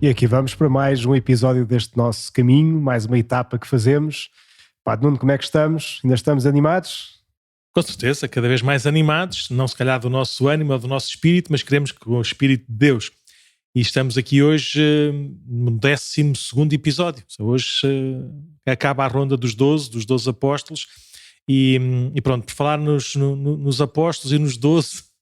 E aqui vamos para mais um episódio deste nosso caminho, mais uma etapa que fazemos. Pá, Nuno, como é que estamos? Ainda estamos animados? Com certeza, cada vez mais animados, não se calhar do nosso ânimo ou do nosso espírito, mas queremos que com o Espírito de Deus. E estamos aqui hoje no 12º episódio. Hoje acaba a ronda dos 12 apóstolos. E pronto, por falar nos apóstolos e nos 12,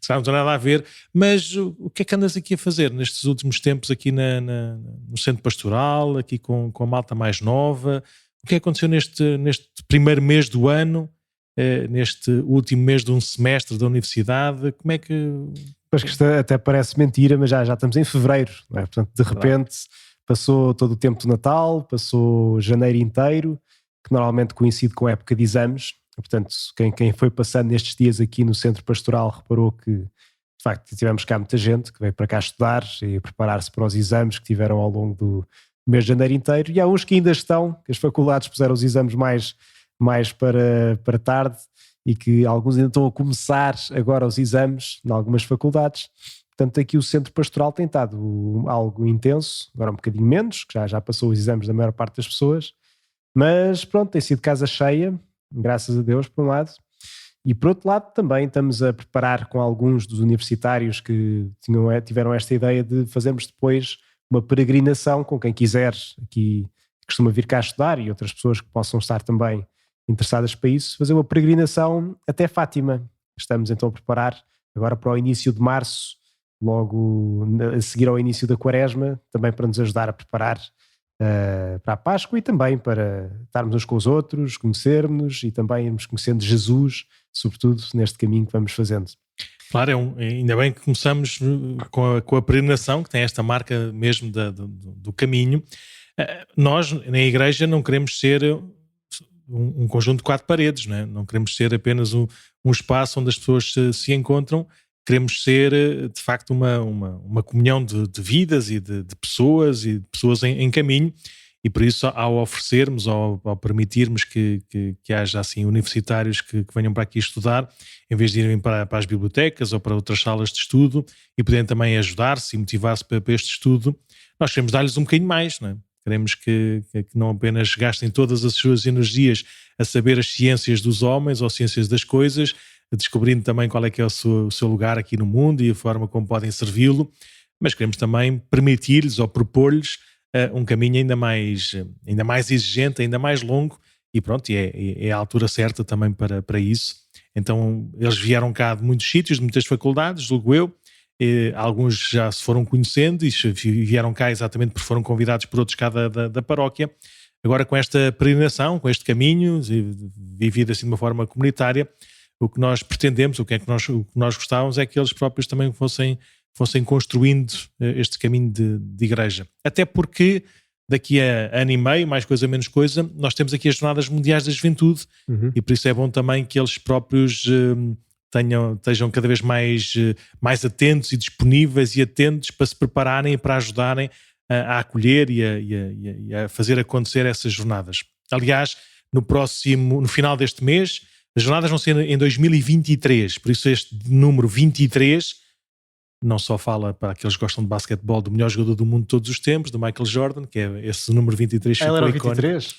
não tem nada a ver, mas o que é que andas aqui a fazer nestes últimos tempos aqui no centro pastoral, aqui com a malta mais nova? O que é que aconteceu neste primeiro mês do ano, neste último mês de um semestre da universidade? Como é que... Pois que isto até parece mentira, mas já estamos em fevereiro, não é? Portanto, de repente passou todo o tempo do Natal, passou janeiro inteiro, que normalmente coincide com a época de exames. Portanto, quem foi passando nestes dias aqui no centro pastoral reparou que, de facto, tivemos cá muita gente que veio para cá estudar e preparar-se para os exames que tiveram ao longo do mês de janeiro inteiro. E há uns que ainda estão, que as faculdades puseram os exames mais para tarde e que alguns ainda estão a começar agora os exames em algumas faculdades. Portanto, aqui o centro pastoral tem estado algo intenso, agora um bocadinho menos, que já passou os exames da maior parte das pessoas. Mas pronto, tem sido casa cheia, graças a Deus, por um lado. E por outro lado também estamos a preparar com alguns dos universitários que tiveram esta ideia de fazermos depois uma peregrinação com quem quiser, aqui costuma vir cá estudar, e outras pessoas que possam estar também interessadas para isso, fazer uma peregrinação até Fátima. Estamos então a preparar agora para o início de março, logo a seguir ao início da Quaresma, também para nos ajudar a preparar para a Páscoa e também para estarmos uns com os outros, conhecermos e também irmos conhecendo Jesus, sobretudo neste caminho que vamos fazendo. Claro, ainda bem que começamos com a peregrinação, que tem esta marca mesmo do caminho. Nós, na igreja, não queremos ser um conjunto de 4 paredes, não é? Não queremos ser apenas um espaço onde as pessoas se encontram. Queremos ser, de facto, uma comunhão de vidas e de pessoas e de pessoas em caminho, e por isso, ao oferecermos, ao permitirmos que haja assim universitários que venham para aqui estudar, em vez de irem para as bibliotecas ou para outras salas de estudo e poderem também ajudar-se e motivar-se para este estudo, nós queremos dar-lhes um bocadinho mais, não é? Queremos que não apenas gastem todas as suas energias a saber as ciências dos homens ou ciências das coisas, descobrindo também qual é que é o seu lugar aqui no mundo e a forma como podem servi-lo, mas queremos também permitir-lhes ou propor-lhes um caminho ainda mais exigente, ainda mais longo, e pronto, é a altura certa também para isso. Então eles vieram cá de muitos sítios, de muitas faculdades, julgo eu, alguns já se foram conhecendo e vieram cá exatamente porque foram convidados por outros cá da paróquia. Agora, com esta peregrinação, com este caminho, vivido assim de uma forma comunitária, o que nós pretendemos, o que nós gostávamos é que eles próprios também fossem construindo este caminho de igreja. Até porque daqui a ano e meio, mais coisa menos coisa, nós temos aqui as Jornadas Mundiais da Juventude, e por isso é bom também que eles próprios estejam cada vez mais atentos e disponíveis e atentos para se prepararem e para ajudarem a acolher e a fazer acontecer essas jornadas. Aliás, no final deste mês, as jornadas vão ser em 2023, por isso este número 23 não só fala para aqueles que gostam de basquetebol do melhor jogador do mundo de todos os tempos, do Michael Jordan, que é esse número 23 ficou era o icónico. 23?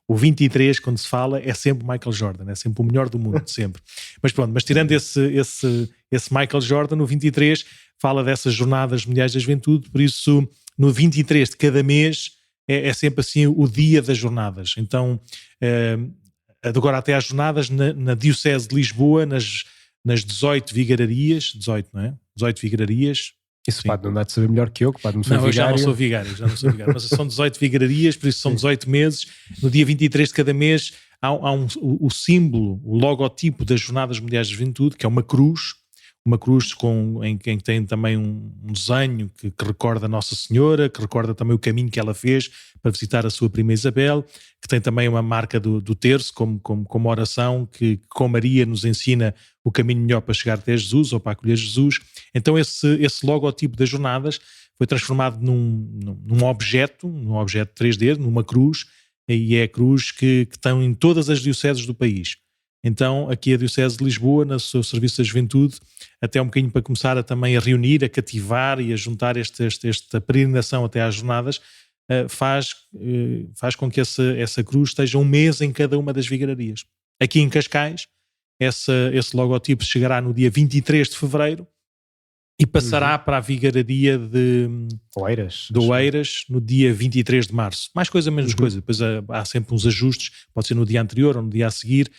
O 23, quando se fala, é sempre o Michael Jordan, é sempre o melhor do mundo, sempre. Mas pronto, mas tirando esse Michael Jordan, o 23 fala dessas Jornadas Mundiais da Juventude, por isso no 23 de cada mês é sempre assim o dia das jornadas. Então, agora até às jornadas na Diocese de Lisboa, nas 18 vigararias, 18, não é? 18 vigararias. Isso pode não dá de saber melhor que eu, que pode não ser vigário. Não, eu já não sou vigário, mas são 18 vigararias, por isso são 18 meses. No dia 23 de cada mês há o símbolo, o logotipo das Jornadas Mundiais da Juventude, que é uma cruz em que tem também um desenho que recorda Nossa Senhora, que recorda também o caminho que ela fez para visitar a sua prima Isabel, que tem também uma marca do terço como oração que com Maria nos ensina o caminho melhor para chegar até Jesus ou para acolher Jesus. Então esse logotipo das jornadas foi transformado num objeto 3D, numa cruz, e é a cruz que estão em todas as dioceses do país. Então aqui a Diocese de Lisboa, no seu serviço da juventude, até um bocadinho para começar também a reunir, a cativar e a juntar esta peregrinação até às jornadas, faz com que essa cruz esteja um mês em cada uma das vigararias. Aqui em Cascais, esse logotipo chegará no dia 23 de fevereiro e passará para a vigararia de Oeiras no dia 23 de março. Mais coisa, menos coisa. Depois há sempre uns ajustes, pode ser no dia anterior ou no dia a seguir,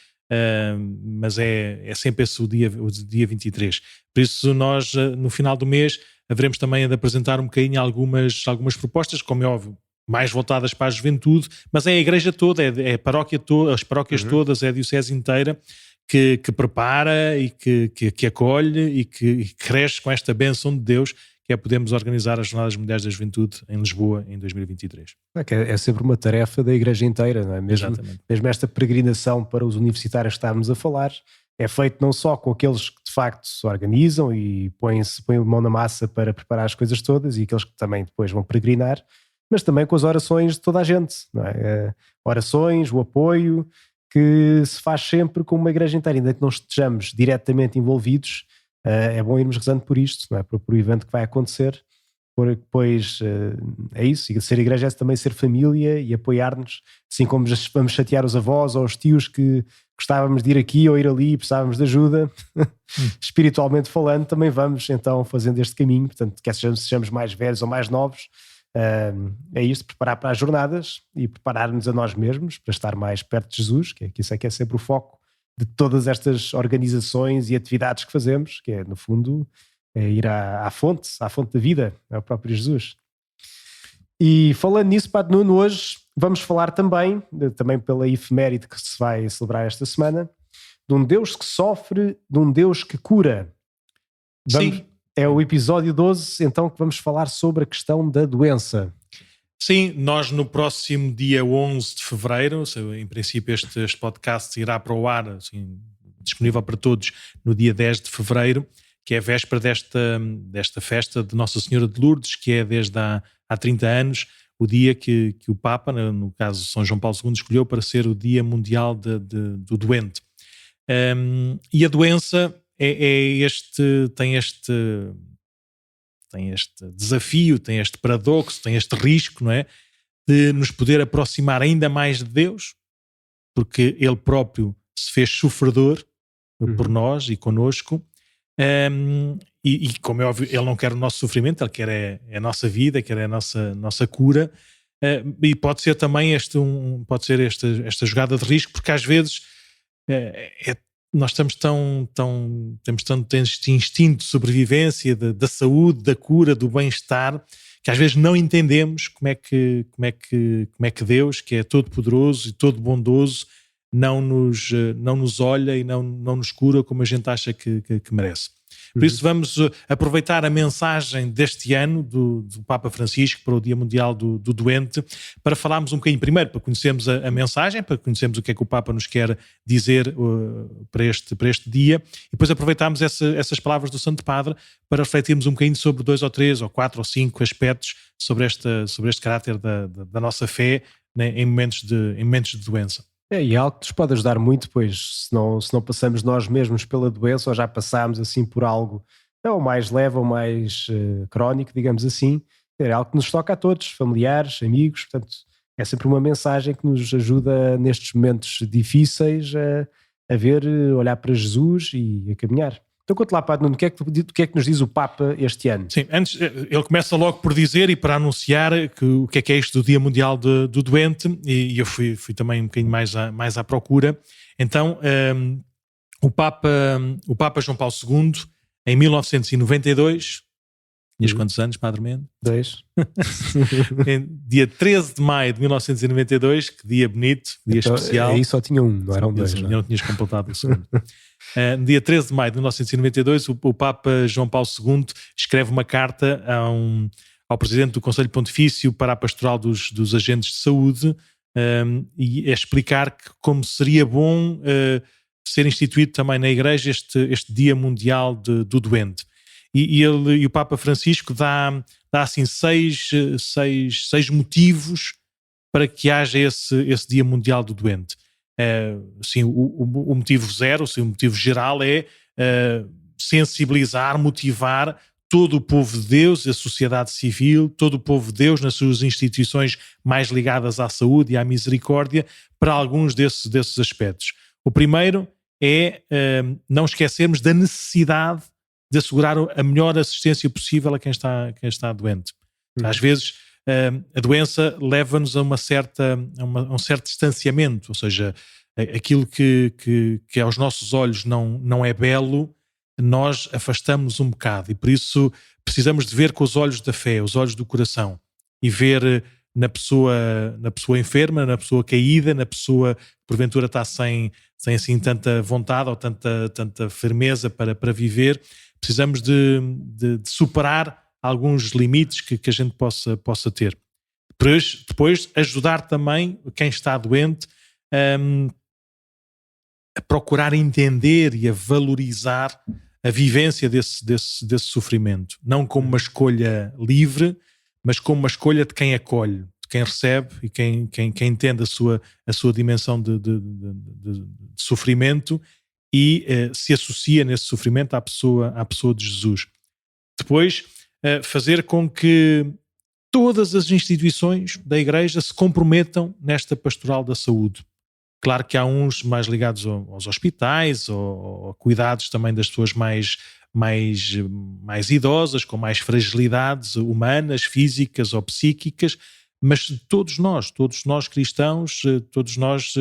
mas é sempre esse o dia 23. Por isso nós, no final do mês, haveremos também de apresentar um bocadinho algumas propostas, como é óbvio, mais voltadas para a juventude, mas é a igreja toda, é a paróquia toda, as paróquias todas, é a diocese inteira que prepara e que acolhe e que cresce com esta bênção de Deus, que é podermos organizar as Jornadas Mundiais da Juventude em Lisboa em 2023. É sempre uma tarefa da igreja inteira, não é? Mesmo esta peregrinação para os universitários que estávamos a falar, é feito não só com aqueles que de facto se organizam e põem mão na massa para preparar as coisas todas e aqueles que também depois vão peregrinar, mas também com as orações de toda a gente, não é? Orações, o apoio, que se faz sempre com uma igreja inteira, ainda que não estejamos diretamente envolvidos, é bom irmos rezando por isto, não é? Por o evento que vai acontecer, porque depois é isso, e ser igreja é também ser família e apoiar-nos, assim como vamos chatear os avós ou os tios que gostávamos de ir aqui ou ir ali e precisávamos de ajuda, espiritualmente falando, também vamos então fazendo este caminho, portanto, quer sejamos mais velhos ou mais novos, é isto, preparar para as jornadas e preparar-nos a nós mesmos para estar mais perto de Jesus, que isso é que é sempre o foco de todas estas organizações e atividades que fazemos, que é no fundo ir à fonte da vida, é o próprio Jesus. E falando nisso, Padre Nuno, hoje vamos falar também pela efeméride que se vai celebrar esta semana, de um Deus que sofre, de um Deus que cura. Sim. É o episódio 12, então, que vamos falar sobre a questão da doença. Sim, nós no próximo dia 11 de fevereiro, em princípio este podcast irá para o ar, assim, disponível para todos, no dia 10 de fevereiro, que é a véspera desta festa de Nossa Senhora de Lourdes, que é desde há 30 anos, o dia que o Papa, no caso São João Paulo II, escolheu para ser o Dia Mundial do Doente. E a doença tem este desafio, tem este paradoxo, tem este risco, não é? De nos poder aproximar ainda mais de Deus, porque Ele próprio se fez sofredor por nós e connosco, e como é óbvio, Ele não quer o nosso sofrimento, Ele quer a nossa vida, quer a nossa cura, e pode ser também esta jogada de risco, porque às vezes nós temos tanto este instinto de sobrevivência, da saúde, da cura, do bem-estar, que às vezes não entendemos como é que Deus, que é todo poderoso e todo bondoso, não nos olha e não nos cura como a gente acha que merece. Por isso vamos aproveitar a mensagem deste ano do Papa Francisco para o Dia Mundial do Doente, para falarmos um bocadinho primeiro, para conhecermos a mensagem, para conhecermos o que é que o Papa nos quer dizer para este dia, e depois aproveitarmos essas palavras do Santo Padre para refletirmos um bocadinho sobre 2 ou 3 ou 4 ou 5 aspectos sobre este caráter da nossa fé, né, em momentos de doença. E é algo que nos pode ajudar muito, pois se não passamos nós mesmos pela doença ou já passámos assim por algo ou mais leve ou mais crónico, digamos assim, é algo que nos toca a todos, familiares, amigos, portanto é sempre uma mensagem que nos ajuda nestes momentos difíceis a olhar para Jesus e a caminhar. Então conta lá, Padre Nuno, o que é que nos diz o Papa este ano? Sim, antes ele começa logo por dizer e para anunciar o que é isto do Dia Mundial do Doente, e eu fui também um bocadinho mais à procura. Então, o Papa João Paulo II, em 1992, tinhas quantos anos, Padre Mendo? 2. Dia 13 de maio de 1992, que dia bonito, dia então, especial. Aí só tinha um, não eram 2. Não tinhas completado o segundo. No dia 13 de maio de 1992, o Papa João Paulo II escreve uma carta ao Presidente do Conselho Pontifício para a Pastoral dos Agentes de Saúde, e a explicar como seria bom ser instituído também na Igreja este Dia Mundial do Doente. E o Papa Francisco dá assim 6 motivos para que haja esse Dia Mundial do Doente. Assim, o motivo zero, assim, o motivo geral é sensibilizar, motivar todo o povo de Deus, a sociedade civil, todo o povo de Deus nas suas instituições mais ligadas à saúde e à misericórdia, para alguns desses aspectos. O primeiro é não esquecermos da necessidade de assegurar a melhor assistência possível a quem está doente. Às vezes a doença leva-nos a um certo distanciamento, ou seja, aquilo que aos nossos olhos não é belo, nós afastamos um bocado, e por isso precisamos de ver com os olhos da fé, os olhos do coração, e ver na pessoa enferma, na pessoa caída, na pessoa que porventura está sem assim tanta vontade ou tanta firmeza para viver. Precisamos de superar alguns limites que a gente possa ter. Depois ajudar também quem está doente a procurar entender e a valorizar a vivência desse sofrimento, não como uma escolha livre, mas como uma escolha de quem acolhe, de quem recebe e quem entende a sua dimensão de sofrimento e se associa nesse sofrimento à pessoa de Jesus. Depois, fazer com que todas as instituições da Igreja se comprometam nesta pastoral da saúde. Claro que há uns mais ligados aos hospitais, ou a cuidados também das pessoas mais idosas, com mais fragilidades humanas, físicas ou psíquicas, mas todos nós cristãos, todos nós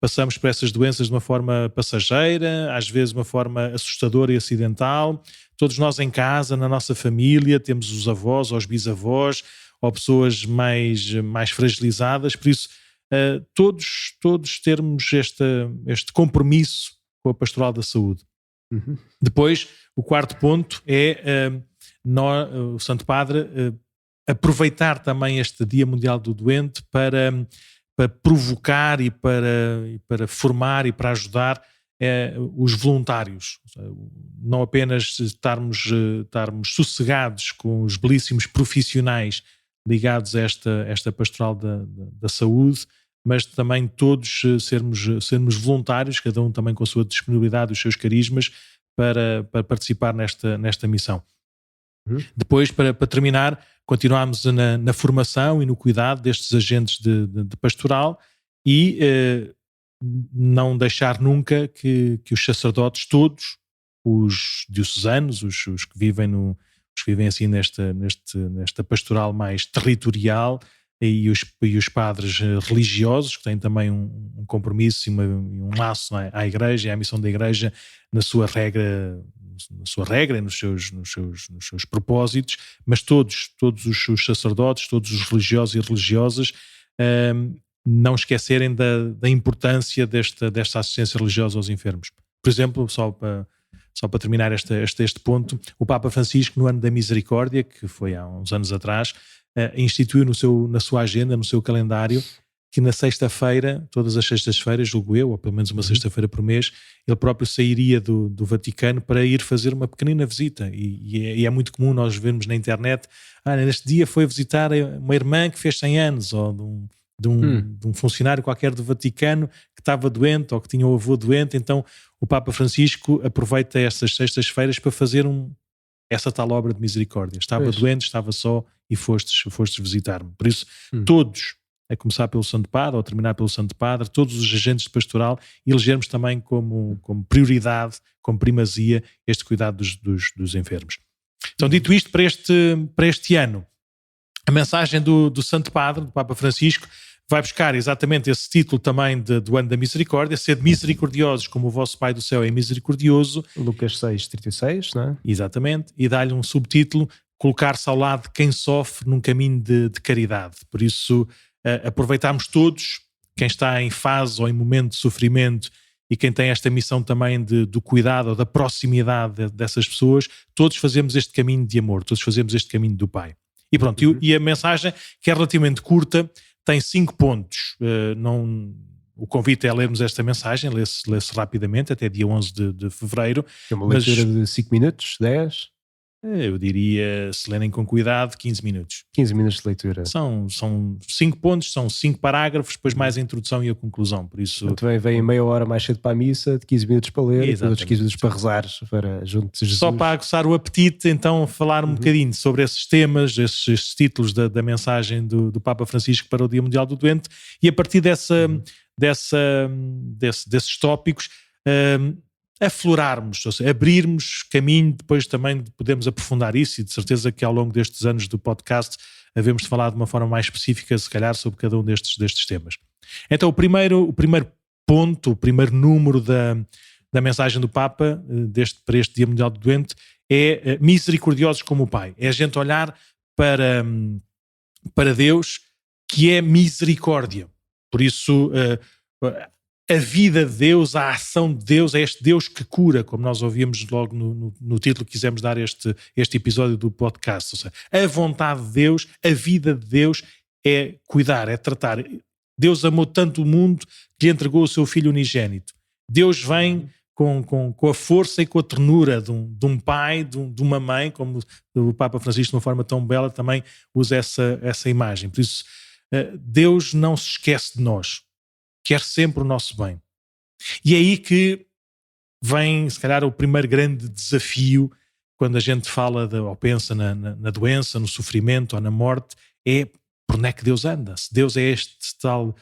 passamos por essas doenças de uma forma passageira, às vezes de uma forma assustadora e acidental. Todos nós em casa, na nossa família, temos os avós ou os bisavós, ou pessoas mais fragilizadas, por isso todos termos este compromisso com a pastoral da saúde. Uhum. Depois, o quarto ponto é o Santo Padre aproveitar também este Dia Mundial do Doente para provocar e para formar e para ajudar os voluntários. Não apenas estarmos sossegados com os belíssimos profissionais ligados a esta pastoral da saúde, mas também todos sermos voluntários, cada um também com a sua disponibilidade, os seus carismas, para participar nesta missão. Uhum. Depois, para terminar, continuamos na formação e no cuidado destes agentes de pastoral e não deixar nunca que os sacerdotes todos, os diocesanos, os que vivem assim nesta pastoral mais territorial, e os padres religiosos, que têm também um compromisso e um laço à Igreja e à missão da Igreja na sua regra e nos seus propósitos, mas todos os sacerdotes, todos os religiosos e religiosas, não esquecerem da importância desta assistência religiosa aos enfermos. Por exemplo, só para terminar este ponto, o Papa Francisco, no ano da Misericórdia, que foi há uns anos atrás, instituiu na sua agenda, no seu calendário, que na sexta-feira, todas as sextas-feiras, julgo eu, ou pelo menos uma sexta-feira por mês, ele próprio sairia do Vaticano para ir fazer uma pequenina visita. E é muito comum nós vermos na internet, neste dia foi visitar uma irmã que fez 100 anos, ou de um funcionário qualquer do Vaticano que estava doente, ou que tinha um avô doente. Então o Papa Francisco aproveita estas sextas-feiras para fazer essa tal obra de misericórdia. Estava doente, estava só, e fostes visitar-me. Por isso, todos, a começar pelo Santo Padre, ou a terminar pelo Santo Padre, todos os agentes de pastoral, elegermos também como prioridade, como primazia, este cuidado dos enfermos. Então, dito isto, para este ano, a mensagem do Santo Padre, do Papa Francisco, vai buscar exatamente esse título também do ano da misericórdia: sede misericordiosos como o vosso Pai do céu é misericordioso. Lucas 6:36, não é? Exatamente, e dá-lhe um subtítulo: colocar-se ao lado de quem sofre num caminho de caridade. Por isso, aproveitarmos todos, quem está em fase ou em momento de sofrimento e quem tem esta missão também do cuidado ou da proximidade dessas pessoas, todos fazemos este caminho de amor, todos fazemos este caminho do Pai. E pronto, e a mensagem, que é relativamente curta, tem 5 pontos. O convite é lermos esta mensagem, lê-se rapidamente, até dia 11 de fevereiro. É uma leitura de 5 minutos, 10? Eu diria, se lerem com cuidado, 15 minutos. 15 minutos de leitura. São 5 pontos, são 5 parágrafos, depois mais a introdução e a conclusão. Por isso, também vem meia hora mais cedo para a missa, de 15 minutos para ler, e depois outros 15 minutos para rezar, para junto de Jesus. Só para aguçar o apetite, então falar um bocadinho sobre esses temas, esses títulos da mensagem do Papa Francisco para o Dia Mundial do Doente, e a partir desses tópicos aflorarmos, ou seja, abrirmos caminho, depois também podemos aprofundar isso, e de certeza que ao longo destes anos do podcast havemos de falar de uma forma mais específica, se calhar, sobre cada um destes temas. Então o primeiro ponto, o primeiro número da mensagem do Papa para este Dia Mundial do Doente é misericordiosos como o Pai. É a gente olhar para Deus, que é misericórdia. Por isso a vida de Deus, a ação de Deus, é este Deus que cura, como nós ouvíamos logo no título que quisemos dar este episódio do podcast. Ou seja, a vontade de Deus, a vida de Deus é cuidar, é tratar. Deus amou tanto o mundo que lhe entregou o seu Filho unigênito. Deus vem com a força e com a ternura de um pai, de uma mãe, como o Papa Francisco de uma forma tão bela também usa essa imagem. Por isso, Deus não se esquece de nós. Quer sempre o nosso bem. E é aí que vem, se calhar, o primeiro grande desafio quando a gente fala ou pensa na doença, no sofrimento ou na morte, é por onde é que Deus anda. Se Deus é este tal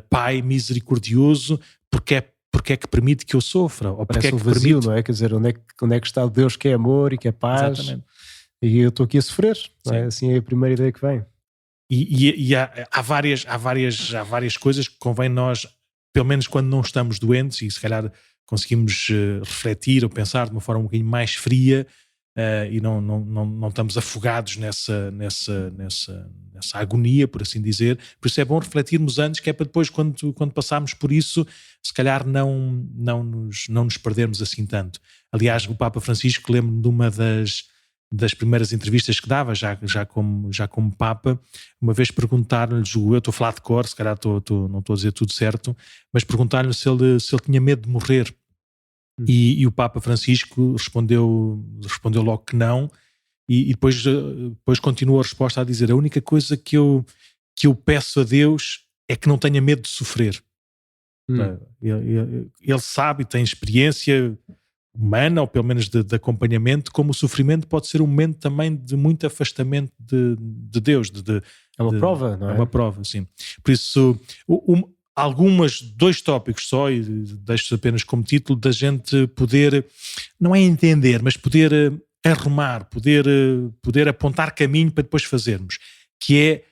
Pai misericordioso, porque é que permite que eu sofra? Ou porque parece um vazio, não é? Quer dizer, onde é que está o Deus que é amor e que é paz? Exatamente. E eu estou aqui a sofrer, não é? Assim é a primeira ideia que vem. E há várias coisas que convém nós, pelo menos quando não estamos doentes, e se calhar conseguimos refletir ou pensar de uma forma um bocadinho mais fria, e não estamos afogados nessa agonia, por assim dizer. Por isso é bom refletirmos antes, que é para depois, quando passarmos por isso, se calhar não nos perdermos assim tanto. Aliás, o Papa Francisco, lembro-me de uma das primeiras entrevistas que dava, já como Papa, uma vez perguntaram-lhe, eu estou a falar de cor, se calhar não estou a dizer tudo certo, mas perguntaram-lhe se ele tinha medo de morrer. E o Papa Francisco respondeu logo que não, e depois continuou a resposta a dizer: a única coisa que eu peço a Deus é que não tenha medo de sofrer. Ele sabe, tem experiência humana, ou pelo menos de acompanhamento, como o sofrimento pode ser um momento também de muito afastamento de Deus. É uma prova, não é? É uma prova, sim. Por isso, dois tópicos só, e deixo apenas como título, da gente poder, não é entender, mas poder arrumar, poder apontar caminho para depois fazermos, que é: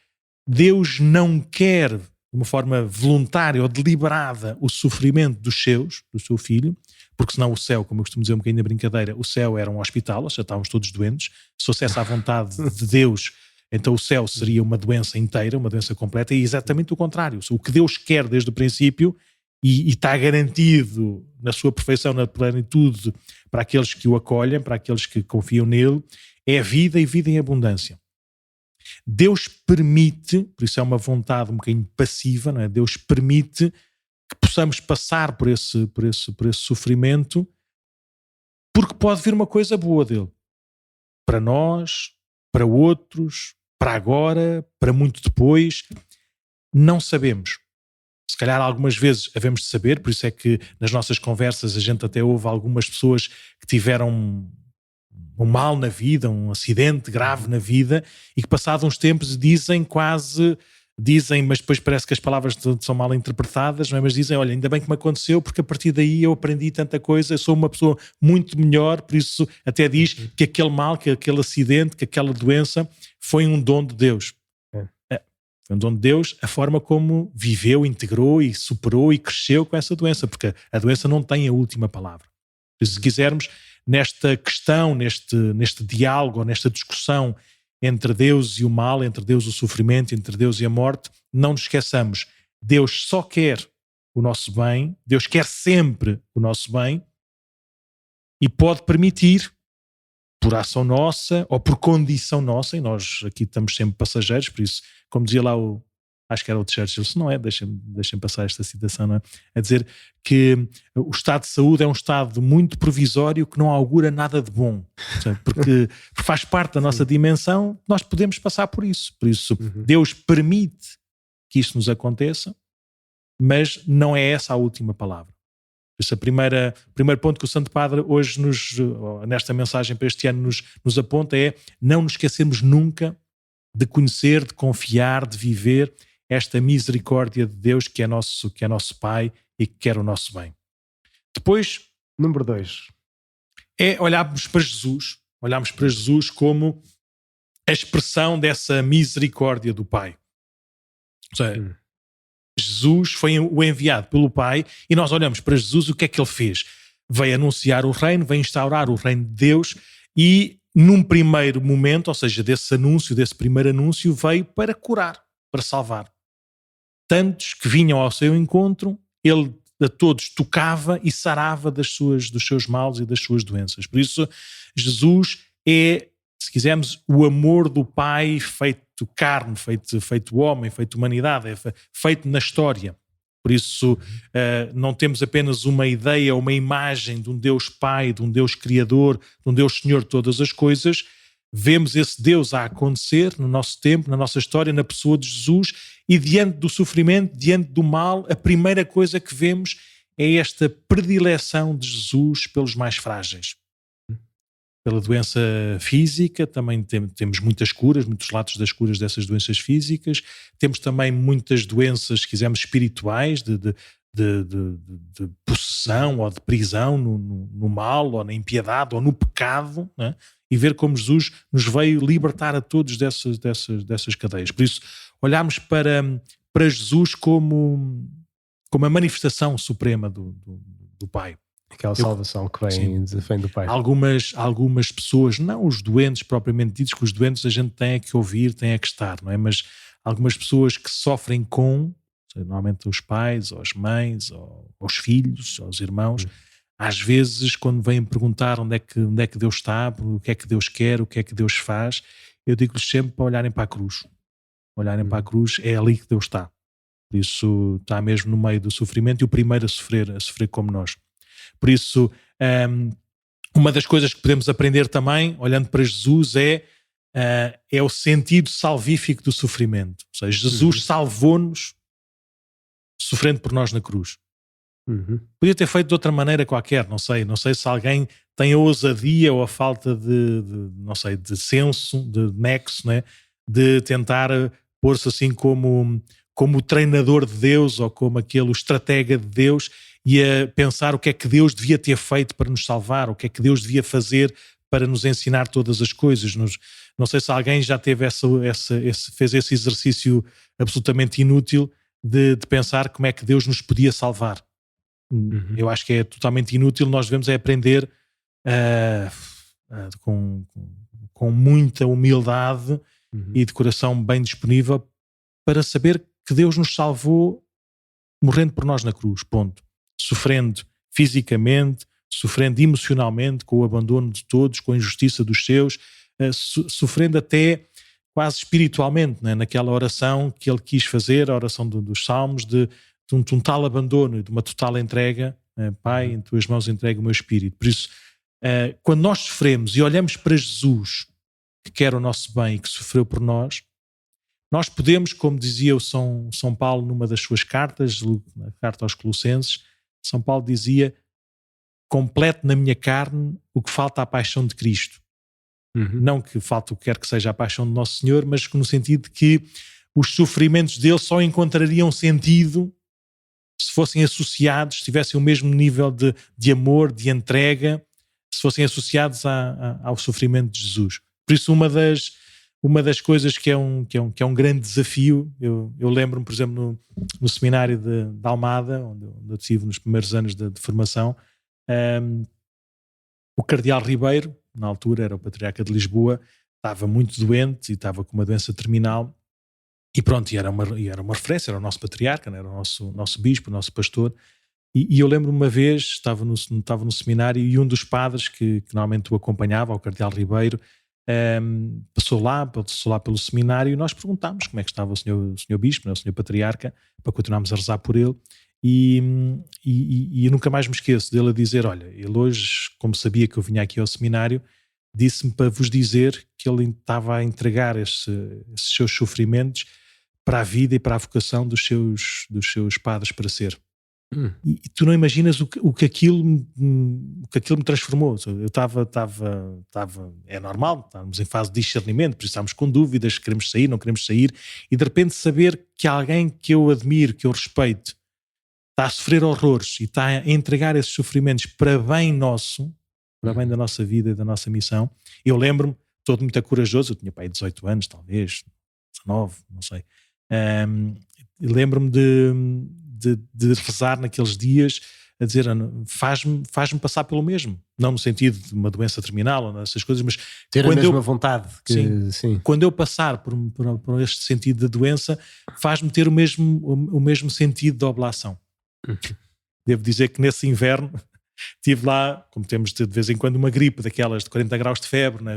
Deus não quer, de uma forma voluntária ou deliberada, o sofrimento dos seus, do seu filho, porque senão o céu, como eu costumo dizer um bocadinho na brincadeira, o céu era um hospital, ou seja, estávamos todos doentes. Se fosse essa a vontade de Deus, então o céu seria uma doença inteira, uma doença completa, e exatamente o contrário. O que Deus quer desde o princípio, e está garantido na sua perfeição, na plenitude, para aqueles que o acolhem, para aqueles que confiam nele, é vida e vida em abundância. Deus permite, por isso é uma vontade um bocadinho passiva, não é? Deus permite que possamos passar por esse sofrimento, porque pode vir uma coisa boa dele. Para nós, para outros, para agora, para muito depois, não sabemos. Se calhar algumas vezes havemos de saber, por isso é que nas nossas conversas a gente até ouve algumas pessoas que tiveram um mal na vida, um acidente grave na vida, e que passados uns tempos dizem, mas depois parece que as palavras são mal interpretadas, não é? Mas dizem: olha, ainda bem que me aconteceu, porque a partir daí eu aprendi tanta coisa, eu sou uma pessoa muito melhor. Por isso até diz que aquele mal, que aquele acidente, que aquela doença foi um dom de Deus. Foi um dom de Deus, a forma como viveu, integrou e superou e cresceu com essa doença, porque a doença não tem a última palavra. Por isso, se quisermos, nesta questão, neste diálogo, nesta discussão entre Deus e o mal, entre Deus e o sofrimento, entre Deus e a morte, não nos esqueçamos: Deus só quer o nosso bem, Deus quer sempre o nosso bem, e pode permitir, por ação nossa ou por condição nossa, e nós aqui estamos sempre passageiros, por isso, como dizia lá o acho que era o Churchill, se não é, deixem passar esta citação, não é? A dizer que o estado de saúde é um estado muito provisório que não augura nada de bom, porque faz parte da nossa dimensão, nós podemos passar por isso. Por isso, Deus permite que isso nos aconteça, mas não é essa a última palavra. Por isso, o primeiro ponto que o Santo Padre hoje, nesta mensagem para este ano, nos aponta é não nos esquecermos nunca de conhecer, de confiar, de viver esta misericórdia de Deus que é nosso Pai e que quer o nosso bem. Depois, número 2, é olharmos para Jesus como a expressão dessa misericórdia do Pai. Ou seja, Jesus foi o enviado pelo Pai e nós olhamos para Jesus, o que é que ele fez? Veio anunciar o reino, veio instaurar o reino de Deus e num primeiro momento, ou seja, desse primeiro anúncio, veio para curar, para salvar. Tantos que vinham ao seu encontro, ele a todos tocava e sarava dos seus males e das suas doenças. Por isso, Jesus é, se quisermos, o amor do Pai feito carne, feito homem, feito humanidade, é feito na história. Por isso, não temos apenas uma ideia, uma imagem de um Deus Pai, de um Deus Criador, de um Deus Senhor de todas as coisas. Vemos esse Deus a acontecer no nosso tempo, na nossa história, na pessoa de Jesus, e diante do sofrimento, diante do mal, a primeira coisa que vemos é esta predileção de Jesus pelos mais frágeis. Pela doença física, também temos muitas curas, muitos relatos das curas dessas doenças físicas. Temos também muitas doenças, se quisermos, espirituais, de possessão ou de prisão no mal, ou na impiedade, ou no pecado, né? E ver como Jesus nos veio libertar a todos dessas cadeias. Por isso, olharmos para Jesus como a manifestação suprema do Pai. Aquela salvação que vem do Pai. Algumas pessoas, não os doentes propriamente ditos, que os doentes a gente tem que ouvir, tem que estar, não é? Mas algumas pessoas que sofrem normalmente os pais, ou as mães, ou os filhos, ou os irmãos, às vezes quando vêm perguntar onde é que Deus está, o que é que Deus quer, o que é que Deus faz, eu digo-lhes sempre para olharem para a cruz. Olharem para a cruz, é ali que Deus está. Por isso está mesmo no meio do sofrimento e o primeiro a sofrer como nós. Por isso, uma das coisas que podemos aprender também, olhando para Jesus, é o sentido salvífico do sofrimento. Ou seja, Jesus salvou-nos sofrendo por nós na cruz. Podia ter feito de outra maneira qualquer, não sei se alguém tem a ousadia ou a falta de senso, de nexo, né? De tentar pôr-se assim como o treinador de Deus ou como aquele estratega de Deus e a pensar o que é que Deus devia ter feito para nos salvar, o que é que Deus devia fazer para nos ensinar todas as coisas. Não sei se alguém já teve fez esse exercício absolutamente inútil de pensar como é que Deus nos podia salvar. Eu acho que é totalmente inútil. Nós devemos aprender com muita humildade e de coração bem disponível para saber que Deus nos salvou morrendo por nós na cruz, ponto. Sofrendo fisicamente, sofrendo emocionalmente, com o abandono de todos, com a injustiça dos seus, sofrendo até quase espiritualmente, né? Naquela oração que ele quis fazer, a oração dos Salmos, de um tal abandono, de uma total entrega. Pai, em tuas mãos entrego o meu espírito. Por isso, quando nós sofremos e olhamos para Jesus, que quer o nosso bem e que sofreu por nós podemos, como dizia o São Paulo numa das suas cartas, na carta aos Colossenses, São Paulo dizia: complete na minha carne o que falta à paixão de Cristo. Não que falte o que quer que seja a paixão de Nosso Senhor, mas no sentido de que os sofrimentos dele só encontrariam sentido se fossem associados, se tivessem o mesmo nível de amor, de entrega, se fossem associados ao sofrimento de Jesus. Por isso, uma das coisas que é um grande desafio, eu lembro-me, por exemplo, no seminário de Almada, onde eu estive nos primeiros anos de formação, o cardeal Ribeiro, na altura era o patriarca de Lisboa, estava muito doente e estava com uma doença terminal, e pronto, e era uma referência, era o nosso patriarca, era o nosso bispo, o nosso pastor, e eu lembro-me uma vez, estava no seminário, e um dos padres que normalmente o acompanhava, o cardeal Ribeiro, passou lá pelo seminário e nós perguntámos como é que estava o senhor Bispo, o senhor Patriarca, para continuarmos a rezar por ele. E eu nunca mais me esqueço dele a dizer, olha, ele hoje, como sabia que eu vinha aqui ao seminário, disse-me para vos dizer que ele estava a entregar esses seus sofrimentos para a vida e para a vocação dos seus padres para ser. E tu não imaginas o que aquilo me transformou. Eu estava, é normal, estávamos em fase de discernimento, por isso estávamos com dúvidas, queremos sair, não queremos sair, e de repente saber que alguém que eu admiro, que eu respeito, está a sofrer horrores e está a entregar esses sofrimentos para bem nosso, para bem da nossa vida e da nossa missão. Eu lembro-me, todo muito corajoso, eu tinha pai 18 anos, talvez, 19, não sei. Lembro-me de rezar naqueles dias a dizer, faz-me passar pelo mesmo, não no sentido de uma doença terminal ou essas coisas, mas ter a mesma vontade sim. Quando eu passar por este sentido da doença, faz-me ter o mesmo sentido da oblação. Devo dizer que nesse inverno estive lá, como temos de vez em quando uma gripe daquelas de 40 graus de febre, né?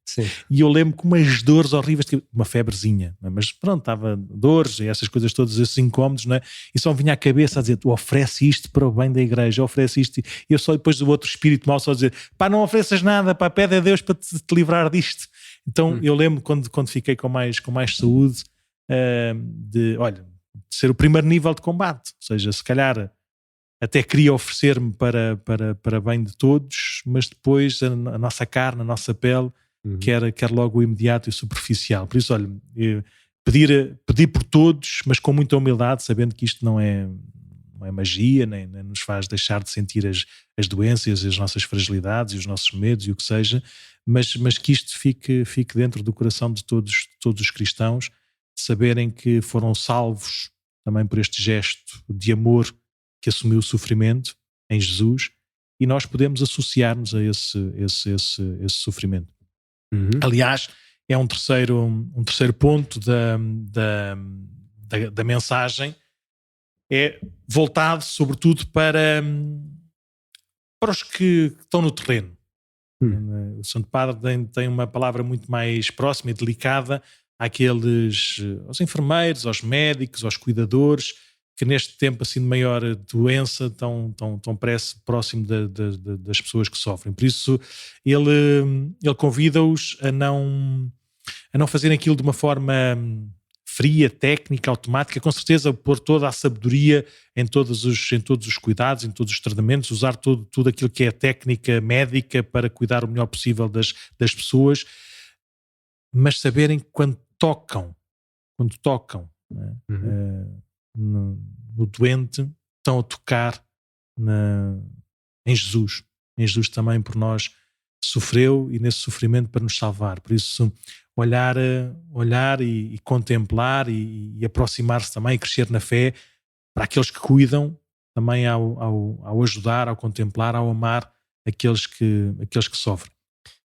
Sim. E eu lembro com umas dores horríveis, uma febrezinha, mas pronto, estava dores e essas coisas todas, esses incómodos, né? E só me vinha à cabeça a dizer, tu oferece isto para o bem da igreja, oferece isto, e eu só depois do outro espírito mau só dizer, pá, não ofereças nada, pá, pede a Deus para te livrar disto. Então eu lembro quando fiquei com mais saúde, de ser o primeiro nível de combate, ou seja, se calhar até queria oferecer-me para bem de todos, mas depois a nossa carne, a nossa pele, quer logo o imediato e o superficial. Por isso, olha, pedir por todos, mas com muita humildade, sabendo que isto não é magia, nem nos faz deixar de sentir as doenças, as nossas fragilidades e os nossos medos e o que seja, mas que isto fique dentro do coração de todos os cristãos, saberem que foram salvos também por este gesto de amor que assumiu o sofrimento em Jesus, e nós podemos associar-nos a esse sofrimento. Aliás, é um terceiro ponto da mensagem, é voltado sobretudo para os que estão no terreno. O Santo Padre tem uma palavra muito mais próxima e delicada aos enfermeiros, aos médicos, aos cuidadores, que neste tempo assim de maior doença estão próximo das pessoas que sofrem. Por isso ele convida-os a não fazerem aquilo de uma forma fria, técnica, automática, com certeza pôr toda a sabedoria em todos os cuidados, em todos os tratamentos, usar tudo aquilo que é técnica médica para cuidar o melhor possível das pessoas, mas saberem que quando tocam, né? No doente, estão a tocar em Jesus. Em Jesus também por nós sofreu, e nesse sofrimento para nos salvar. Por isso, olhar e contemplar e aproximar-se também e crescer na fé para aqueles que cuidam, também ao ajudar, ao contemplar, ao amar aqueles que sofrem.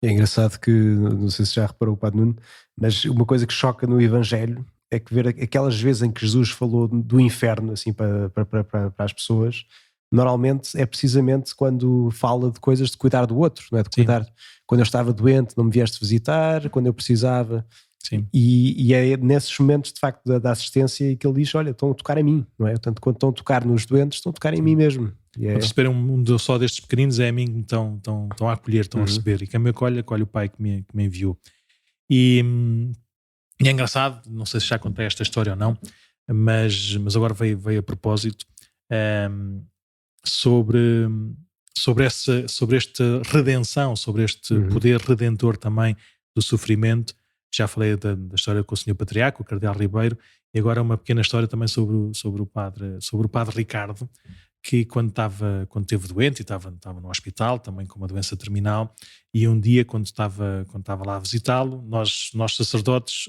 É engraçado que, não sei se já reparou o Padre Nuno, mas uma coisa que choca no Evangelho é que ver aquelas vezes em que Jesus falou do inferno assim para as pessoas, normalmente é precisamente quando fala de coisas de cuidar do outro, não é? De cuidar. Quando eu estava doente não me vieste visitar, quando eu precisava. Sim. E é nesses momentos de facto da assistência que ele diz, olha, estão a tocar em mim, não é? Portanto, quando estão a tocar nos doentes, estão a tocar em mim mesmo. Quando receberem um só destes pequeninos, é a mim que estão a acolher, estão a receber, e quem me acolhe o Pai que me enviou. E é engraçado, não sei se já contei esta história ou não, mas agora veio a propósito, sobre esta redenção, sobre este poder redentor também do sofrimento. Já falei da história com o Sr. Patriarca, o Cardeal Ribeiro, e agora uma pequena história também sobre o Padre Ricardo, que quando esteve doente e estava no hospital, também com uma doença terminal, e um dia quando estava lá a visitá-lo, nós sacerdotes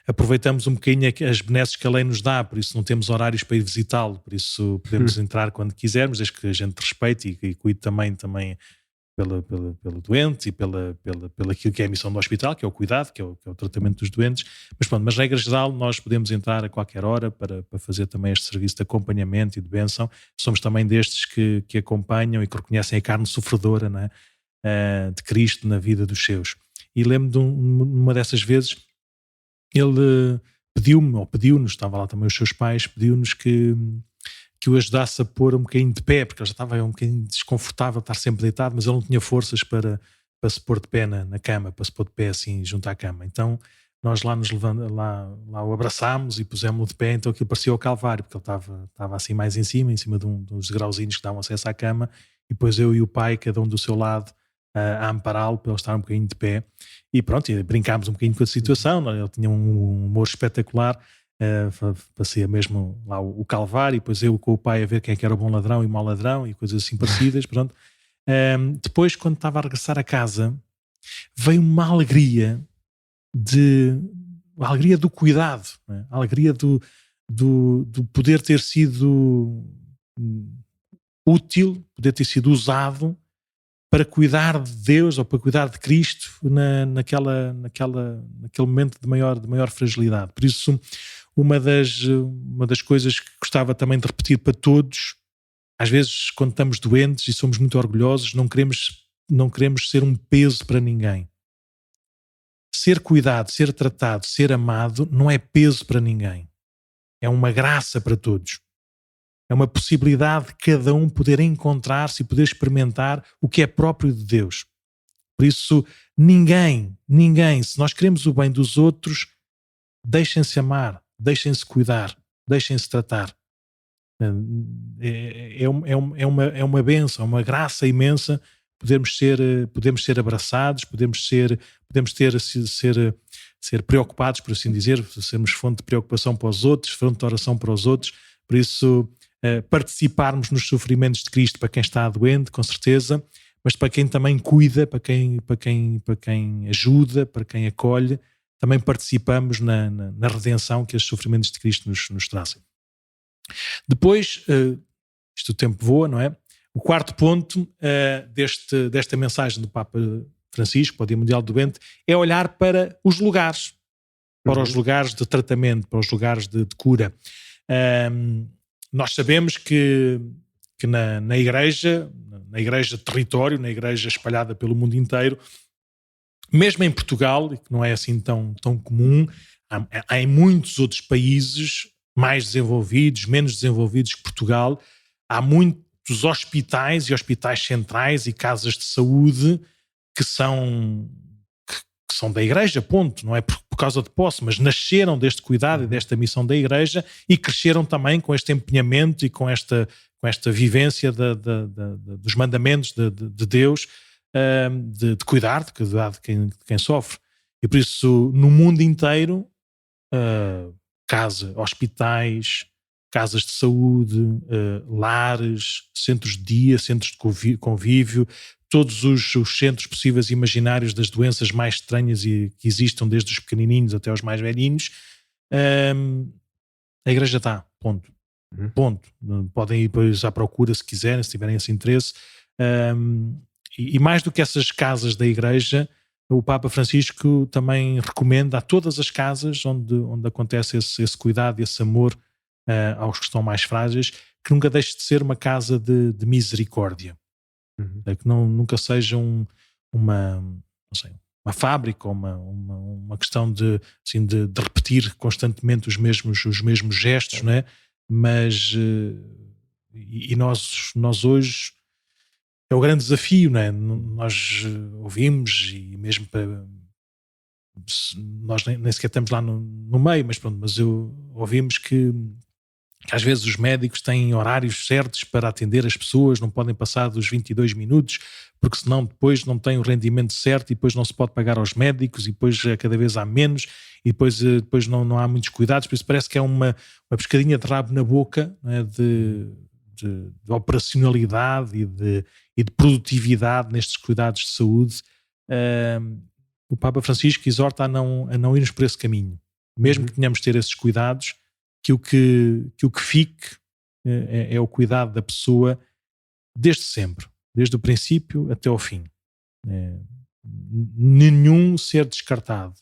aproveitamos um bocadinho as benesses que a lei nos dá, por isso não temos horários para ir visitá-lo, por isso podemos entrar quando quisermos, desde que a gente respeite e cuide também pelo doente e pela aquilo que é a missão do hospital, que é o cuidado, que é o tratamento dos doentes. Mas pronto, mas regra geral nós podemos entrar a qualquer hora para fazer também este serviço de acompanhamento e de bênção. Somos também destes que acompanham e que reconhecem a carne sofredora, né, de Cristo na vida dos seus. e lembro de uma dessas vezes, ele pediu-nos, estava lá também os seus pais, pediu-nos que o ajudasse a pôr um bocadinho de pé, porque ele já estava um bocadinho desconfortável de estar sempre deitado, mas ele não tinha forças para se pôr de pé na cama, para se pôr de pé assim junto à cama. Então nós lá o abraçámos e pusemos-lo de pé, então aquilo parecia o Calvário, porque ele estava assim mais em cima de uns degrauzinhos que davam acesso à cama, e depois eu e o pai, cada um do seu lado, a ampará-lo para ele estar um bocadinho de pé. E pronto, e brincámos um bocadinho com a situação. Ele tinha um humor espetacular, parecia mesmo lá o Calvário, e depois eu com o pai a ver quem é que era o bom ladrão e o mau ladrão e coisas assim parecidas. Pronto. Depois, quando estava a regressar a casa, veio uma alegria a alegria do cuidado, né? A alegria do poder ter sido útil, poder ter sido usado para cuidar de Deus ou para cuidar de Cristo naquele momento de maior fragilidade. Por isso, uma das coisas que gostava também de repetir para todos, às vezes quando estamos doentes e somos muito orgulhosos, não queremos ser um peso para ninguém. Ser cuidado, ser tratado, ser amado não é peso para ninguém. É uma graça para todos. É uma possibilidade de cada um poder encontrar-se e poder experimentar o que é próprio de Deus. Por isso, ninguém, se nós queremos o bem dos outros, deixem-se amar, deixem-se cuidar, deixem-se tratar. É uma bênção, uma graça imensa podermos ser abraçados, podemos ser preocupados, por assim dizer, sermos fonte de preocupação para os outros, fonte de oração para os outros. Por isso, participarmos nos sofrimentos de Cristo para quem está doente, com certeza, mas para quem também cuida, para quem ajuda, para quem acolhe, também participamos na redenção que os sofrimentos de Cristo nos trazem. Depois, isto o tempo voa, não é? O quarto ponto desta mensagem do Papa Francisco, para o Dia Mundial do Doente, é olhar para os lugares, para os lugares de tratamento, para os lugares de cura. Nós sabemos que na igreja de território, na igreja espalhada pelo mundo inteiro, mesmo em Portugal, e que não é assim tão comum, há em muitos outros países mais desenvolvidos, menos desenvolvidos que Portugal, há muitos hospitais e hospitais centrais e casas de saúde que são da igreja, ponto, não é por causa de posse, mas nasceram deste cuidado e desta missão da igreja e cresceram também com este empenhamento e com esta vivência dos mandamentos de Deus, de cuidar de quem sofre. E por isso, no mundo inteiro, hospitais, casas de saúde, lares, centros de dia, centros de convívio, todos os centros possíveis e imaginários das doenças mais estranhas e que existam, desde os pequenininhos até os mais velhinhos, a igreja está, ponto. Ponto. Podem ir depois à procura se quiserem, se tiverem esse interesse. E mais do que essas casas da igreja, o Papa Francisco também recomenda a todas as casas onde acontece esse cuidado e esse amor aos que estão mais frágeis, que nunca deixe de ser uma casa de misericórdia. Que nunca seja uma fábrica ou uma questão de repetir constantemente os mesmos gestos, não é? Mas e nós hoje é o grande desafio, não é? Nós ouvimos, e mesmo nós nem sequer estamos lá no meio, mas ouvimos que às vezes os médicos têm horários certos para atender as pessoas, não podem passar dos 22 minutos, porque senão depois não tem o rendimento certo e depois não se pode pagar aos médicos e depois cada vez há menos e depois não há muitos cuidados. Por isso parece que é uma pescadinha de rabo na boca, não é? de operacionalidade e de produtividade nestes cuidados de saúde. O Papa Francisco exorta a não irmos por esse caminho. Mesmo que tenhamos de ter esses cuidados, que o que fique é o cuidado da pessoa desde sempre, desde o princípio até ao fim. Nenhum ser descartado,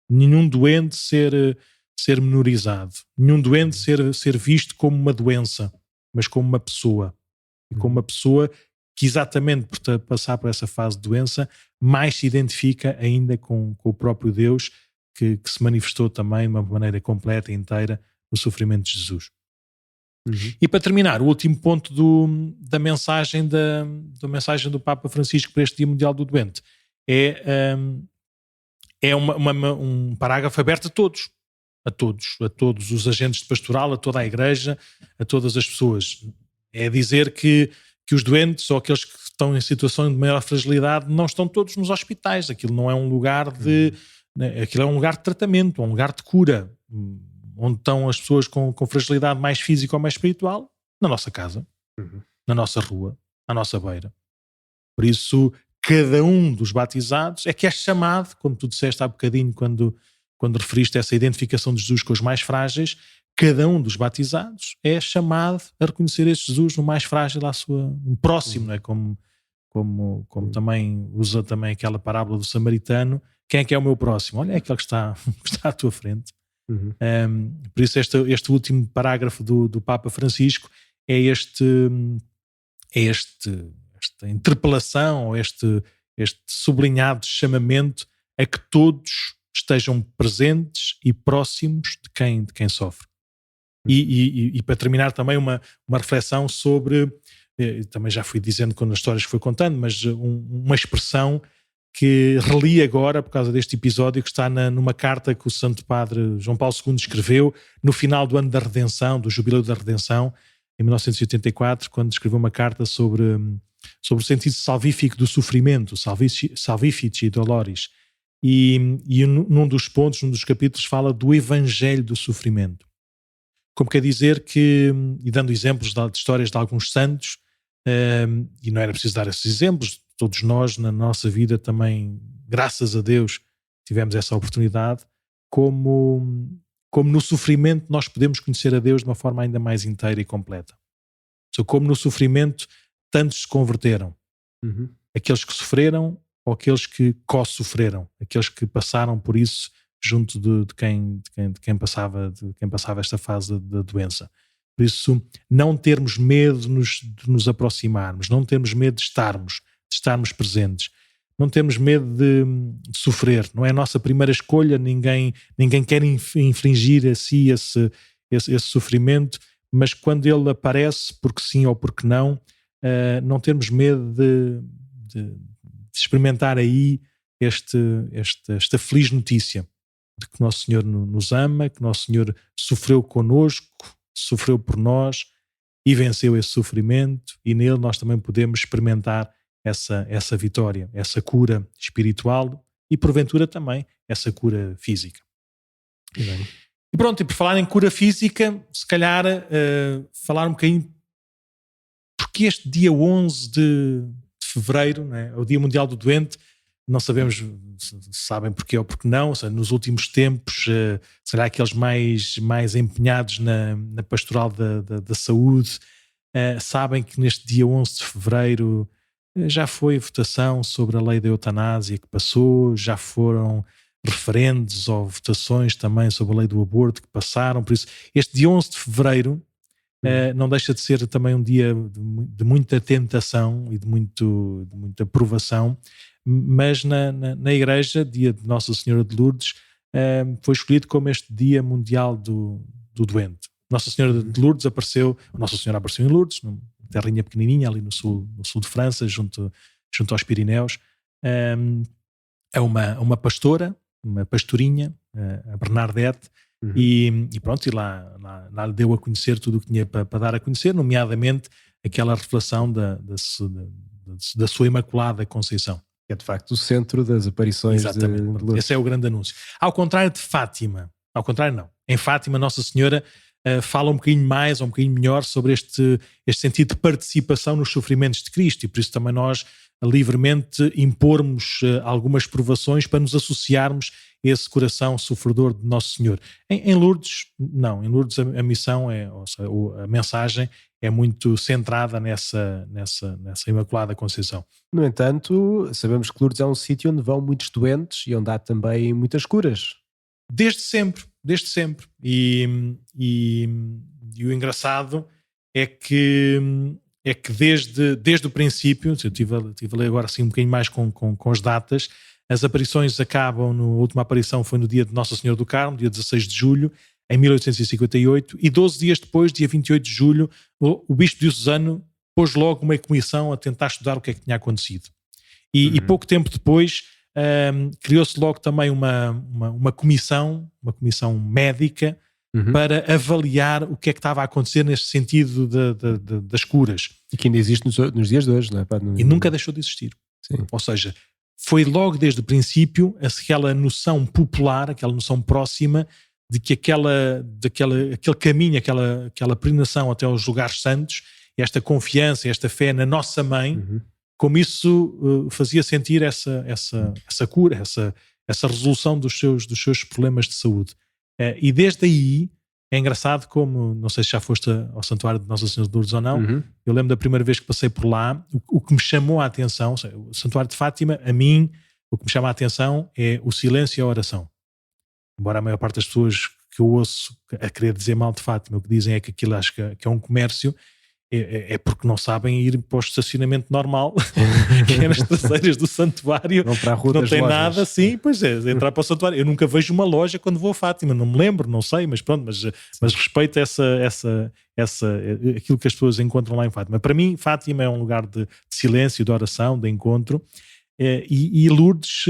nenhum doente ser menorizado, nenhum doente ser visto como uma doença, mas como uma pessoa. E como uma pessoa que exatamente por passar por essa fase de doença, mais se identifica ainda com o próprio Deus que se manifestou também de uma maneira completa e inteira no sofrimento de Jesus. E para terminar, o último ponto da mensagem do Papa Francisco para este Dia Mundial do Doente é um parágrafo aberto a todos os agentes de pastoral, a toda a igreja, a todas as pessoas. É dizer que os doentes ou aqueles que estão em situação de maior fragilidade não estão todos nos hospitais. Aquilo não é um lugar aquilo é um lugar de tratamento, um lugar de cura, onde estão as pessoas com fragilidade mais física ou mais espiritual, na nossa casa, na nossa rua, à nossa beira. Por isso, cada um dos batizados é que é chamado, como tu disseste há bocadinho quando referiste essa identificação de Jesus com os mais frágeis, cada um dos batizados é chamado a reconhecer esse Jesus no mais frágil, no próximo, não é? Como também usa também aquela parábola do samaritano. Quem é que é o meu próximo? Olha, é aquele que está à tua frente. Por isso este último parágrafo do Papa Francisco é esta interpelação, ou este sublinhado chamamento a que todos estejam presentes e próximos de quem sofre. E para terminar também uma reflexão sobre, também já fui dizendo quando as histórias fui contando, mas uma expressão que reli agora por causa deste episódio, que está numa carta que o Santo Padre João Paulo II escreveu no final do ano da Redenção, do Jubileu da Redenção, em 1984, quando escreveu uma carta sobre o sentido salvífico do sofrimento, Salvifici Doloris, e num dos pontos, num dos capítulos, fala do Evangelho do sofrimento. Como quer dizer que, e dando exemplos de histórias de alguns santos, e não era preciso dar esses exemplos, todos nós na nossa vida também, graças a Deus, tivemos essa oportunidade, como no sofrimento nós podemos conhecer a Deus de uma forma ainda mais inteira e completa. Como no sofrimento tantos se converteram, aqueles que sofreram ou aqueles que co-sofreram, aqueles que passaram por isso junto de quem passava esta fase da doença. Por isso, não termos medo de nos aproximarmos, não termos medo de estarmos presentes, não termos medo de sofrer. Não é a nossa primeira escolha, ninguém quer infligir a si esse sofrimento, mas quando ele aparece, porque sim ou porque não termos medo de experimentar aí esta feliz notícia de que Nosso Senhor nos ama, que Nosso Senhor sofreu connosco, sofreu por nós e venceu esse sofrimento, e nele nós também podemos experimentar essa vitória, essa cura espiritual e porventura também essa cura física. E pronto, e por falar em cura física, se calhar falar um bocadinho, porque este dia 11 de fevereiro, né, é o Dia Mundial do Doente. Não sabemos se sabem porquê ou porque não. Ou seja, nos últimos tempos, será aqueles mais empenhados na pastoral da saúde, sabem que neste dia 11 de fevereiro já foi votação sobre a lei da eutanásia que passou, já foram referendos ou votações também sobre a lei do aborto que passaram. Por isso, este dia 11 de fevereiro não deixa de ser também um dia de muita tentação e de muita provação. Mas na Igreja, dia de Nossa Senhora de Lourdes, foi escolhido como este Dia Mundial do Doente. Nossa Senhora de Lourdes apareceu em Lourdes, numa terrinha pequenininha ali no sul de França, junto aos Pirineus. É uma pastora, uma pastorinha, a Bernadette, e pronto, e lá lhe deu a conhecer tudo o que tinha para dar a conhecer, nomeadamente aquela revelação da sua Imaculada Conceição. É de facto o centro das aparições. Exatamente. de Lourdes. Esse é o grande anúncio. Ao contrário de Fátima, não. Em Fátima, Nossa Senhora fala um bocadinho mais, ou um bocadinho melhor sobre este sentido de participação nos sofrimentos de Cristo, e por isso também nós livremente impormos algumas provações para nos associarmos a esse coração sofredor de Nosso Senhor. Em Lourdes, não. Em Lourdes a missão a mensagem é muito centrada nessa Imaculada Conceição. No entanto, sabemos que Lourdes é um sítio onde vão muitos doentes e onde há também muitas curas. Desde sempre. E o engraçado é que é que desde o princípio, eu estive a ler agora assim um bocadinho mais com as datas, as aparições acabam, a última aparição foi no dia de Nossa Senhora do Carmo, dia 16 de julho, em 1858, e 12 dias depois, dia 28 de julho, o bispo diocesano pôs logo uma comissão a tentar estudar o que é que tinha acontecido. E pouco tempo depois criou-se logo também uma comissão médica para avaliar o que é que estava a acontecer neste sentido das curas. E que ainda existe nos dias de hoje, não é? E nunca deixou de existir. Sim. Ou seja, foi logo desde o princípio aquela noção popular, aquela noção próxima de que aquele caminho, aquela peregrinação até aos lugares santos, esta confiança, esta fé na nossa mãe, como isso fazia sentir essa cura, essa resolução dos seus problemas de saúde. E desde aí, é engraçado como, não sei se já foste ao Santuário de Nossa Senhora de Lourdes ou não, eu lembro da primeira vez que passei por lá, o que me chamou a atenção, o Santuário de Fátima, a mim, o que me chama a atenção é o silêncio e a oração. Embora a maior parte das pessoas que eu ouço a querer dizer mal de Fátima, o que dizem é que aquilo acho que é um comércio, é porque não sabem ir para o estacionamento normal, que é nas traseiras do santuário, não, para a rua não das tem lojas. nada assim, pois é, entrar para o santuário. Eu nunca vejo uma loja quando vou a Fátima, não me lembro, não sei, mas pronto, mas respeito aquilo que as pessoas encontram lá em Fátima. Para mim, Fátima é um lugar de silêncio, de oração, de encontro, e Lourdes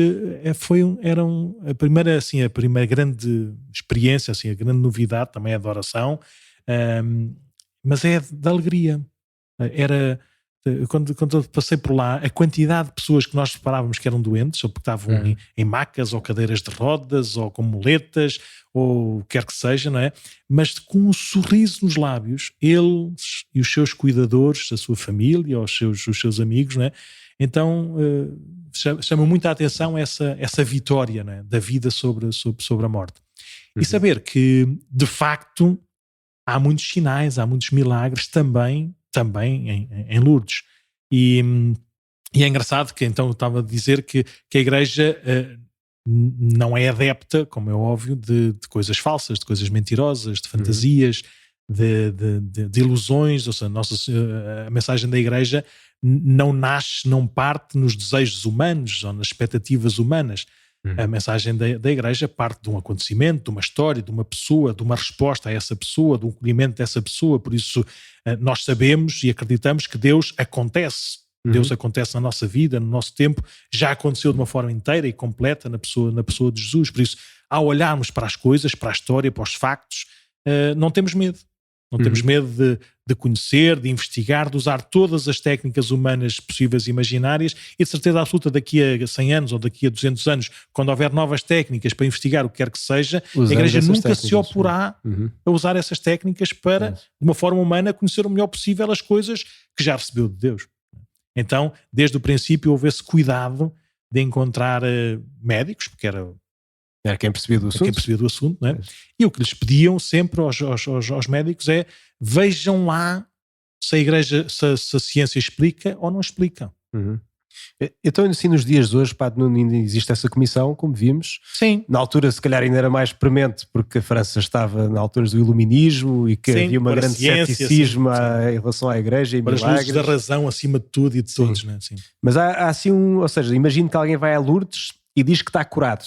era a primeira grande experiência, assim, a grande novidade também é de oração, mas é de alegria. Quando eu passei por lá, a quantidade de pessoas que nós reparávamos que eram doentes, ou porque estavam em macas, ou cadeiras de rodas, ou com muletas, ou o que quer que seja, não é? Mas com um sorriso nos lábios, eles e os seus cuidadores, a sua família, os seus amigos, não é? Então chama muita atenção essa vitória, não é? Da vida sobre a morte. E saber que, de facto, há muitos sinais, há muitos milagres também em Lourdes. E é engraçado que então eu estava a dizer que a Igreja não é adepta, como é óbvio, de coisas falsas, de coisas mentirosas, de fantasias, de ilusões. Ou seja, a mensagem da Igreja não parte nos desejos humanos ou nas expectativas humanas. A mensagem da Igreja parte de um acontecimento, de uma história, de uma pessoa, de uma resposta a essa pessoa, de um acolhimento dessa pessoa. Por isso nós sabemos e acreditamos que Deus acontece. Deus acontece na nossa vida, no nosso tempo, já aconteceu de uma forma inteira e completa na pessoa de Jesus. Por isso, ao olharmos para as coisas, para a história, para os factos, não temos medo. Não temos medo de conhecer, de investigar, de usar todas as técnicas humanas possíveis e imaginárias, e de certeza absoluta daqui a 100 anos ou daqui a 200 anos, quando houver novas técnicas para investigar o que quer que seja, a Igreja nunca se oporá a usar essas técnicas para, de uma forma humana, conhecer o melhor possível as coisas que já recebeu de Deus. Então, desde o princípio houve esse cuidado de encontrar médicos, porque era quem percebia do assunto. Não é? E o que lhes pediam sempre aos médicos é: vejam lá se a Igreja, se a ciência explica ou não explica. Então, assim, nos dias de hoje, ainda existe essa comissão, como vimos. Sim. Na altura, se calhar, ainda era mais premente, porque a França estava na altura do iluminismo e que havia uma grande ceticismo em relação à Igreja e para milagres. As luzes da razão acima de tudo e de todos. Não é? Sim. Mas há assim ou seja, imagino que alguém vai a Lourdes e diz que está curado.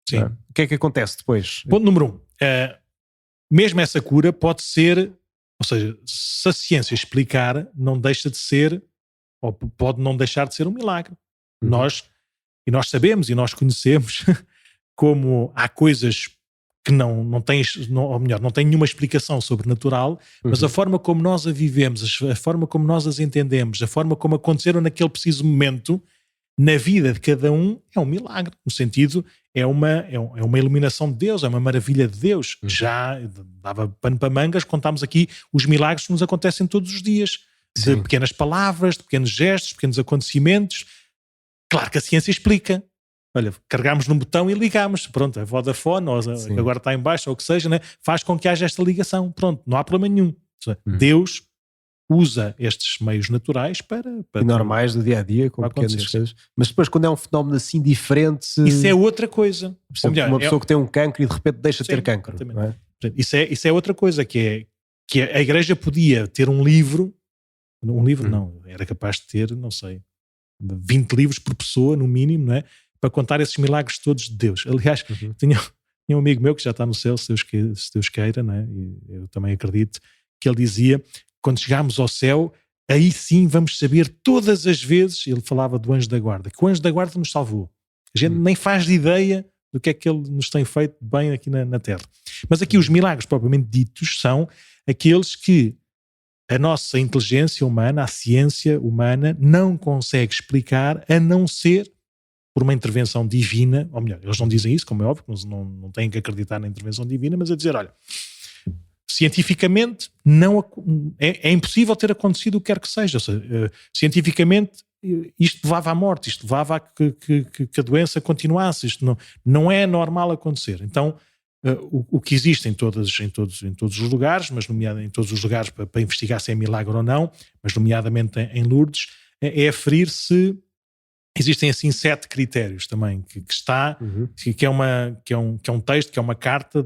Sim. O que é que acontece depois? Ponto número 1. Mesmo essa cura pode ser, ou seja, se a ciência explicar, não deixa de ser, ou pode não deixar de ser um milagre. Nós sabemos e nós conhecemos como há coisas que não têm nenhuma explicação sobrenatural, mas a forma como nós a vivemos, a forma como nós as entendemos, a forma como aconteceram naquele preciso momento, na vida de cada um, é um milagre. No sentido, é uma iluminação de Deus, é uma maravilha de Deus. Já dava pano para mangas, contámos aqui os milagres que nos acontecem todos os dias. De pequenas palavras, de pequenos gestos, pequenos acontecimentos. Claro que a ciência explica. Olha, carregamos num botão e ligamos. Pronto, a Vodafone, ou agora está em baixo, ou o que seja, né? Faz com que haja esta ligação. Pronto, não há problema nenhum. Deus usa estes meios naturais para e normais do dia-a-dia, com pequenas coisas. Mas depois, quando é um fenómeno assim diferente... Isso é outra coisa. Exemplo, uma pessoa que tem um cancro e de repente deixa de ter cancro. Não é? Isso é outra coisa, que a Igreja podia ter um livro Um livro não, era capaz de ter, não sei, 20 livros por pessoa, no mínimo, não é? Para contar esses milagres todos de Deus. Aliás, tinha um amigo meu que já está no céu, se Deus queira, não é? E eu também acredito, que ele dizia, quando chegarmos ao céu, aí sim vamos saber todas as vezes, ele falava do anjo da guarda, que o anjo da guarda nos salvou. A gente nem faz de ideia do que é que ele nos tem feito bem aqui na Terra. Mas aqui os milagres propriamente ditos são aqueles que a nossa inteligência humana, a ciência humana, não consegue explicar, a não ser por uma intervenção divina, ou melhor, eles não dizem isso, como é óbvio, não têm que acreditar na intervenção divina, mas a dizer, olha, cientificamente é impossível ter acontecido o que quer que seja. Ou seja, cientificamente isto levava à morte, isto levava a que a doença continuasse, isto não é normal acontecer. Então, o que existe em todos os lugares, mas nomeadamente em todos os lugares para investigar se é milagre ou não, mas nomeadamente em Lourdes, é aferir se existem assim 7 critérios também, que é um texto, que é uma carta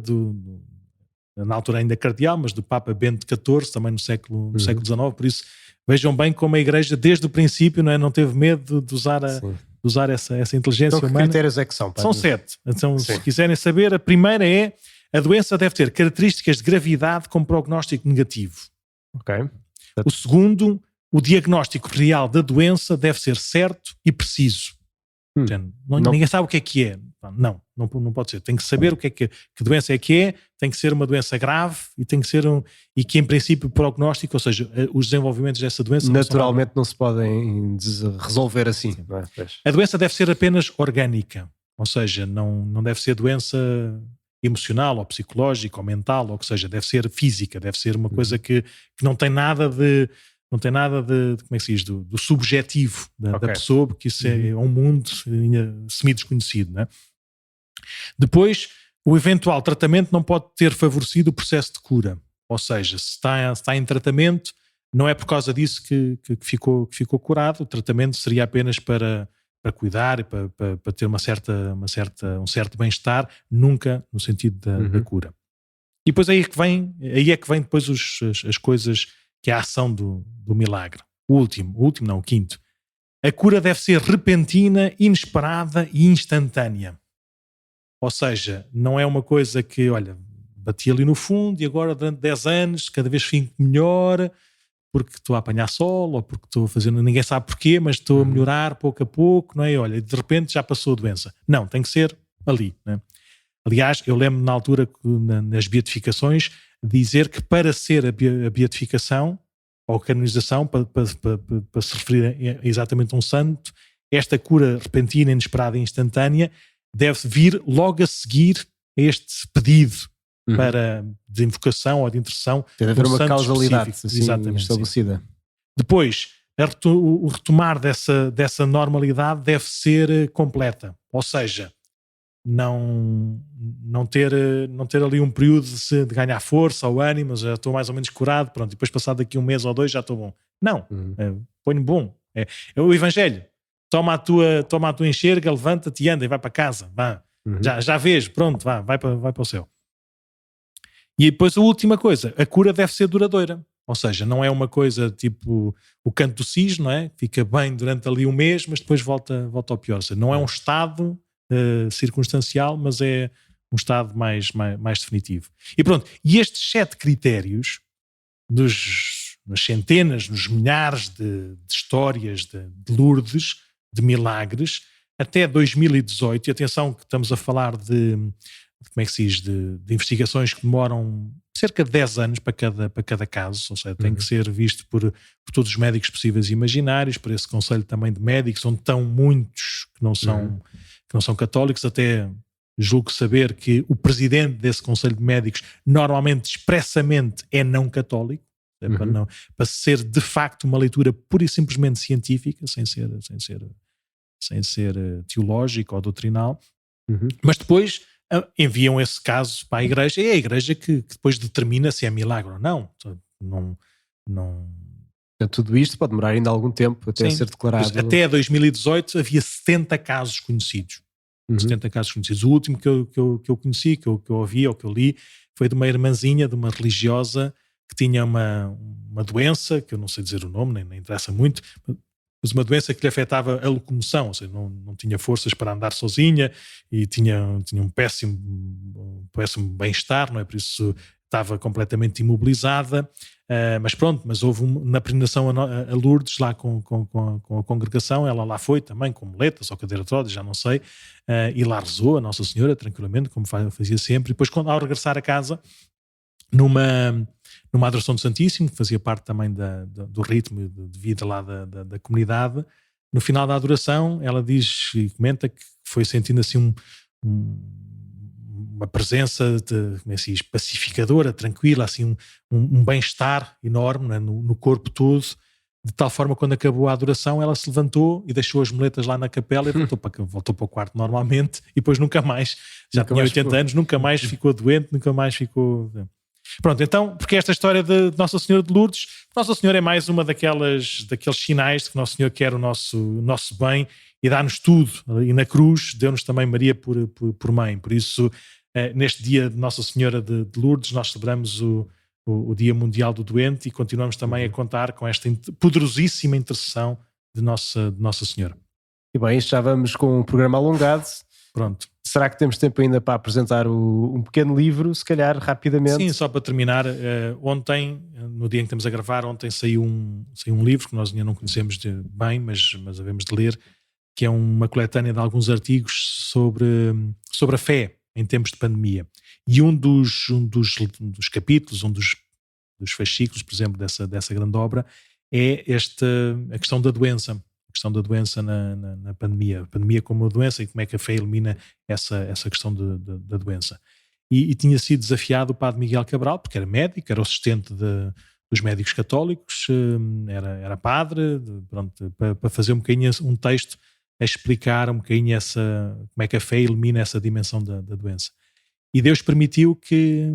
na altura ainda cardeal, mas do Papa Bento XIV, também no século XIX, por isso vejam bem como a Igreja desde o princípio não teve medo de usar essa inteligência então, humana. Que critérios é que são? São 7. Então, se quiserem saber, a primeira é: a doença deve ter características de gravidade com prognóstico negativo. Ok. O segundo, o diagnóstico real da doença deve ser certo e preciso. Ninguém sabe o que é. Não pode ser. Tem que saber que doença é que é, tem que ser uma doença grave e tem que ser e que em princípio o prognóstico, ou seja, os desenvolvimentos dessa doença naturalmente não se podem resolver assim. Não é? A doença deve ser apenas orgânica, ou seja, não deve ser doença emocional ou psicológica ou mental, ou que seja, deve ser física, deve ser uma coisa que não tem nada de como é que se diz, do subjetivo da pessoa, porque isso é um mundo semi-desconhecido, não é? Depois, o eventual tratamento não pode ter favorecido o processo de cura, ou seja, se está em tratamento, não é por causa disso que ficou curado, o tratamento seria apenas para cuidar e para ter um certo bem-estar, nunca no sentido da cura. E depois aí é que vem depois as coisas, que é a ação do milagre. O quinto. A cura deve ser repentina, inesperada e instantânea. Ou seja, não é uma coisa que, olha, bati ali no fundo e agora durante 10 anos cada vez fico melhor porque estou a apanhar sol ou porque estou a fazer, ninguém sabe porquê, mas estou a melhorar pouco a pouco, não é? Olha, de repente já passou a doença. Não, tem que ser ali, não é? Aliás, eu lembro na altura, nas beatificações, dizer que para ser a beatificação ou a canonização, para se referir exatamente a um santo, esta cura repentina, inesperada e instantânea deve vir logo a seguir a este pedido de invocação ou de intercessão. Deve haver uma causalidade assim, estabelecida. Sim. Depois, o retomar dessa normalidade deve ser completa, ou seja, não ter ali um período de ganhar força ou ânimo, já estou mais ou menos curado, pronto, e depois passado daqui 1 mês ou 2 já estou bom. Não, ponho bom. É o Evangelho. Toma a tua enxerga, levanta-te e anda e vai para casa. Vá. Já vês, pronto, vai para o céu. E depois a última coisa, a cura deve ser duradoura. Ou seja, não é uma coisa tipo o canto do cisne, não é? Fica bem durante ali 1 mês, mas depois volta ao pior. Ou seja, não é um estado circunstancial, mas é um estado mais definitivo. E pronto, e estes 7 critérios, nas centenas, nos milhares de histórias de Lourdes, de milagres, até 2018, e atenção que estamos a falar de como é que se diz, de investigações que demoram cerca de 10 anos para cada caso, ou seja, tem que ser visto por todos os médicos possíveis e imaginários, por esse conselho também de médicos, onde estão muitos que não são católicos, até julgo saber que o presidente desse conselho de médicos normalmente, expressamente, é não católico, para ser de facto uma leitura pura e simplesmente científica, sem ser teológica ou doutrinal, mas depois enviam esse caso para a Igreja, e é a Igreja que depois determina se é milagre ou não. Tudo isto pode demorar ainda algum tempo até ser declarado. Até 2018 havia 70 casos conhecidos. 70 casos conhecidos. O último que eu conheci, que eu ouvi ou que eu li, foi de uma irmãzinha, de uma religiosa que tinha uma doença, que eu não sei dizer o nome, nem interessa muito, mas uma doença que lhe afetava a locomoção, ou seja, não tinha forças para andar sozinha e tinha um péssimo bem-estar, não é? Por isso estava completamente imobilizada, mas houve na peregrinação a Lourdes lá com a congregação, ela lá foi também com muletas ou cadeira de rodas, já não sei, e lá rezou a Nossa Senhora tranquilamente, como fazia sempre, e depois ao regressar a casa, numa adoração do Santíssimo, que fazia parte também do ritmo de vida lá da comunidade, no final da adoração ela diz e comenta que foi sentindo assim uma presença como é que se diz, pacificadora, tranquila, assim um bem-estar enorme, né, no corpo todo, de tal forma que quando acabou a adoração ela se levantou e deixou as muletas lá na capela e voltou para o quarto normalmente e depois nunca mais, já tinha 80 anos, nunca mais ficou doente, nunca mais ficou... Pronto, então, porque esta história de Nossa Senhora de Lourdes, Nossa Senhora é mais uma daqueles sinais de que Nossa Senhora quer o nosso bem e dá-nos tudo, e na cruz deu-nos também Maria por mãe, por isso neste dia de Nossa Senhora de Lourdes nós celebramos o Dia Mundial do Doente e continuamos também a contar com esta poderosíssima intercessão de Nossa Senhora. E bem, isto já vamos com um programa alongado. Pronto. Será que temos tempo ainda para apresentar um pequeno livro, se calhar rapidamente? Sim, só para terminar, ontem, no dia em que estamos a gravar, ontem saiu um livro que nós ainda não conhecemos bem, mas havemos de ler, que é uma coletânea de alguns artigos sobre a fé em tempos de pandemia. E um dos capítulos, dos fascículos, por exemplo, dessa grande obra, é a questão da doença. A questão da doença na pandemia. A pandemia como uma doença e como é que a fé elimina essa questão da doença. E tinha sido desafiado o padre Miguel Cabral, porque era médico, era o assistente dos médicos católicos, era padre, pronto, para fazer um bocadinho um texto a explicar um bocadinho como é que a fé elimina essa dimensão da doença. E Deus permitiu que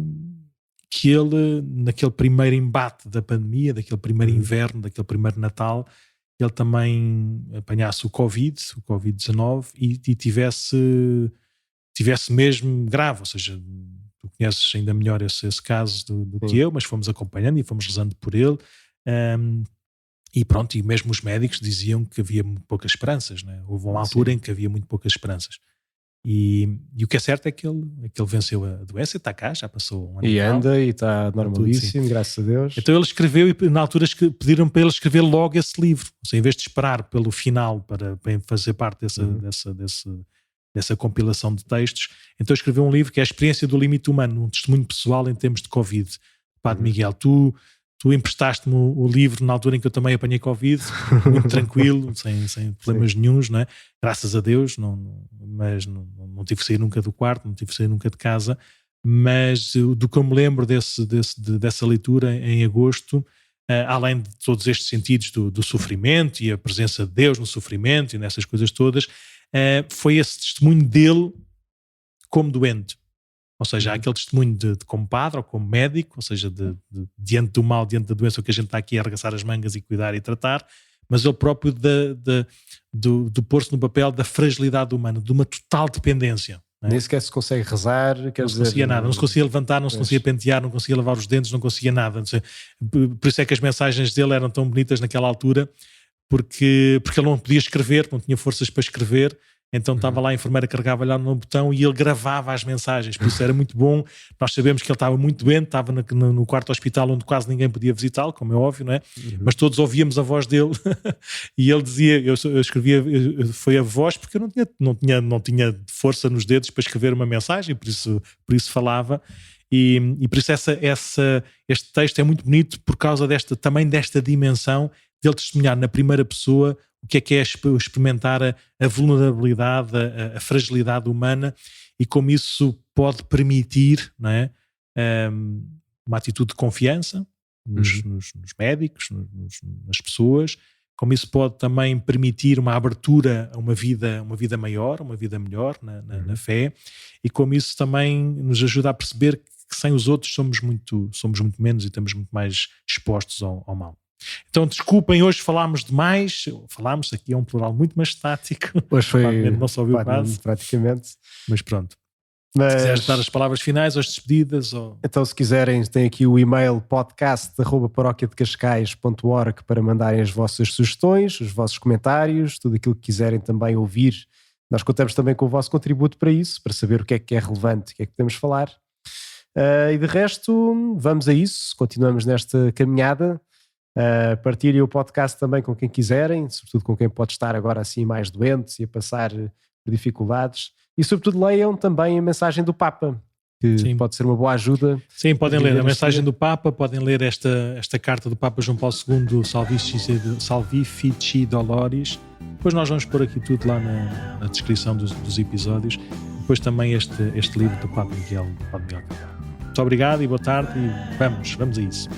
ele, naquele primeiro embate da pandemia, daquele primeiro inverno, daquele primeiro Natal, ele também apanhasse o Covid-19 e tivesse mesmo grave, ou seja, tu conheces ainda melhor esse caso do que eu, mas fomos acompanhando e fomos rezando por ele, e pronto, e mesmo os médicos diziam que havia muito poucas esperanças, né? Houve uma altura em que havia muito poucas esperanças. E o que é certo é que ele venceu a doença, está cá, já passou um ano. E anda e está normalíssimo, tudo, graças a Deus. Então ele escreveu, e na altura pediram para ele escrever logo esse livro, ou seja, em vez de esperar pelo final para fazer parte dessa compilação de textos, então escreveu um livro que é a experiência do limite humano, um testemunho pessoal em termos de Covid. Padre Miguel, tu emprestaste-me o livro na altura em que eu também apanhei Covid, muito tranquilo, sem problemas nenhuns, não é? Graças a Deus, mas não tive que sair nunca do quarto, não tive que sair nunca de casa, mas do que eu me lembro dessa leitura em agosto, além de todos estes sentidos do sofrimento e a presença de Deus no sofrimento e nessas coisas todas, foi esse testemunho dele como doente. Ou seja, há aquele testemunho de como padre ou como médico, ou seja, diante do mal, diante da doença, o que a gente está aqui a arregaçar as mangas e cuidar e tratar, mas ele próprio do pôr-se no papel da fragilidade humana, de uma total dependência. Não é? Nem sequer se consegue rezar. Não se conseguia nada, não se conseguia levantar, não se conseguia pentear, não conseguia lavar os dentes, não conseguia nada. Por isso é que as mensagens dele eram tão bonitas naquela altura, porque ele não podia escrever, não tinha forças para escrever. Então estava lá, a enfermeira carregava-lhe lá no botão e ele gravava as mensagens, por isso era muito bom. Nós sabemos que ele estava muito doente, estava no quarto hospital onde quase ninguém podia visitá-lo, como é óbvio, não é? Mas todos ouvíamos a voz dele e ele dizia, eu escrevia, foi a voz, porque eu não tinha força nos dedos para escrever uma mensagem, por isso falava. E por isso este texto é muito bonito por causa também desta dimensão dele testemunhar na primeira pessoa o que é experimentar a vulnerabilidade, a fragilidade humana e como isso pode permitir, não é, uma atitude de confiança nos médicos, nas pessoas, como isso pode também permitir uma abertura a uma vida maior, uma vida melhor na fé, e como isso também nos ajuda a perceber que sem os outros somos muito menos e estamos muito mais expostos ao mal. Então desculpem, hoje falámos demais, aqui é um plural muito mais estático. Hoje foi não só ouviu quase, praticamente. mas pronto. Mas, se quiseres dar as palavras finais ou as despedidas. Então, se quiserem, tem aqui o e-mail podcast@paroquiadecascais.org para mandarem as vossas sugestões, os vossos comentários, tudo aquilo que quiserem também ouvir. Nós contamos também com o vosso contributo para isso, para saber o que é relevante, o que é que podemos falar. E de resto, vamos a isso, continuamos nesta caminhada. Partilhem o podcast também com quem quiserem, sobretudo com quem pode estar agora assim mais doente e a passar por dificuldades. E sobretudo leiam também a mensagem do Papa, que Sim. pode ser uma boa ajuda. Sim, podem ler a mensagem do Papa, podem ler esta carta do Papa João Paulo II, Salvifici Doloris. Depois nós vamos pôr aqui tudo lá na descrição dos episódios. Depois também este livro do Papa Miguel. Muito obrigado e boa tarde e vamos a isso.